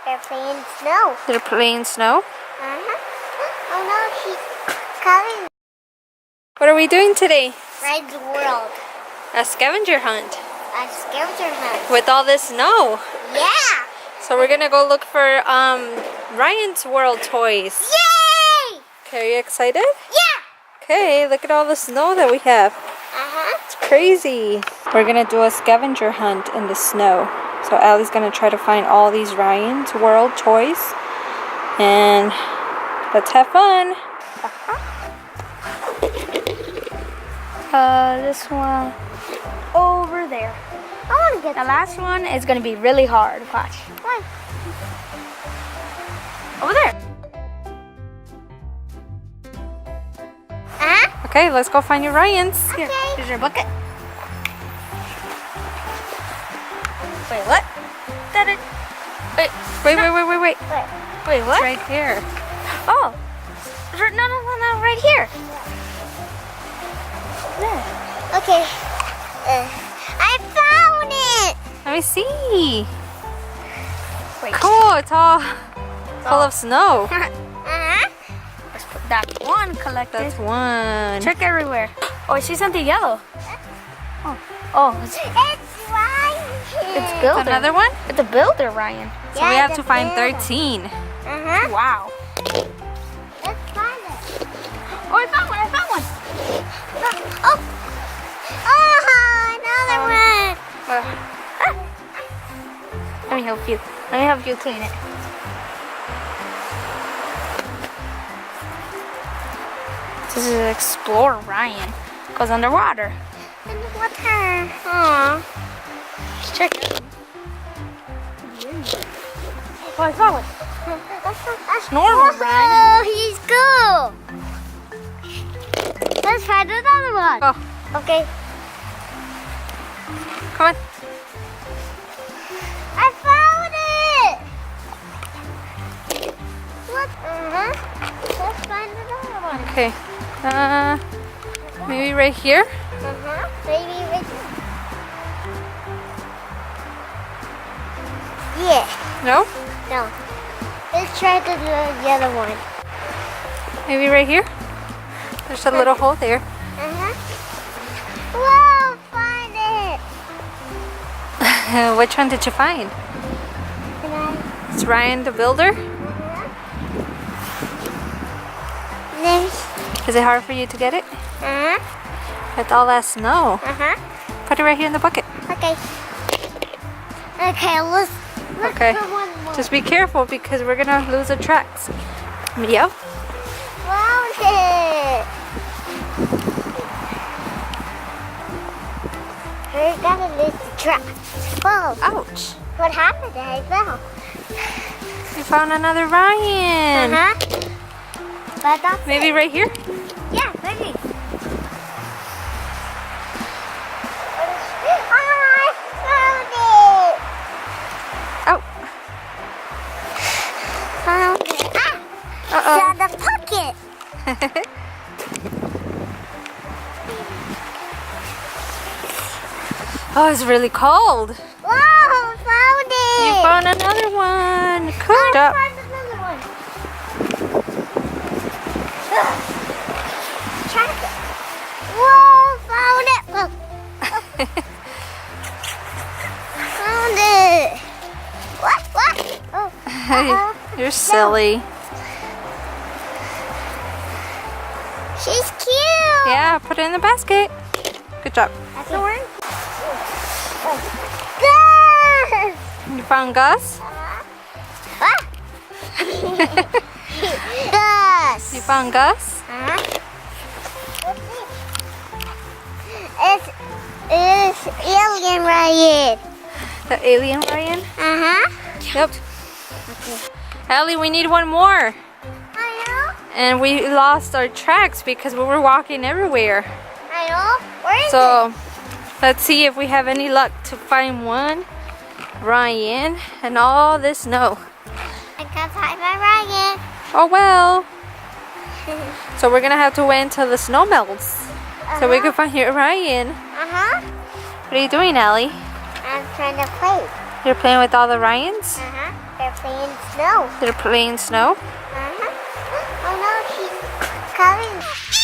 They're playing snow. They're playing snow? Oh no, she's coming. What are we doing today? Ride the world. A scavenger hunt. A scavenger hunt. With all this snow. Yeah! So we're gonna go look for Ryan's World toys. Yay! Okay, are you excited? Yeah! Okay, look at all the snow that we have. It's crazy. We're gonna do a scavenger hunt in the snow. So Allie's gonna try to find all these Ryan's World toys. And let's have fun. This one over there. I want to get The last one is gonna be really hard. Watch. one. Over there. Okay, let's go find your Ryan's. Here, Okay. here's your bucket. Wait, what? That it? Wait, Wait. wait, It's what? right here. Oh, no, right here. There. Okay. I found it! Let me see. Wait. Cool, it's all full of snow. Let's put that one collected. That's one. Check everywhere. Oh, I see something yellow. Oh, it's It's right here. builder. Another one? It's a builder, Ryan. So we have to find 13. Wow. Let's find it. Oh, I found one. Oh! Oh, another one. Let me help you. Let me help you clean it. This is Explore Ryan. Goes underwater. In the water. Aw. Let's check it. Oh, I found one. That's normal, Ryan. Oh, he's cool. Let's find another one. Go. Okay. Come on. I found it. Look. Let's find another one. Okay. Maybe right here? Maybe right here. Yeah. No? No. Let's try to do the other one. Maybe right here? There's a little hole there. Whoa, find it. Which one did you find? Can I? It's Ryan the Builder? There's. Is it hard for you to get it? With all that snow. Put it right here in the bucket. Okay. Okay, let's Okay. put one more. Just be careful because we're gonna lose the tracks. Yep. Found it. We're gonna lose the track. Whoa. Ouch. What happened? I fell. We found another Ryan. But that's Maybe it. right here? Yeah, maybe. I found it. Oh. Found it. Uh-oh. The pocket. Oh, it's really cold. Whoa, found it. You found another one. Cool I job. found another one. Check it. Whoa, found it. Look. Found it. What? Oh. Uh-oh. You're silly. She's cute. Yeah, put it in the basket. Good job. That's the one. Gus. You found Gus? Gus. You found Gus? It's alien Ryan. The alien Ryan? Yep. Ellie, we need one more. I know. And we lost our tracks because we were walking everywhere. I know. Where is it? So let's see if we have any luck to find one Ryan and all this snow. I can't find my Ryan. Oh well. So we're gonna have to wait until the snow melts so we can find your Ryan. What are you doing, Ellie? I'm trying to play. You're playing with all the Ryans? They're playing snow. They're playing snow? Oh no, she's coming.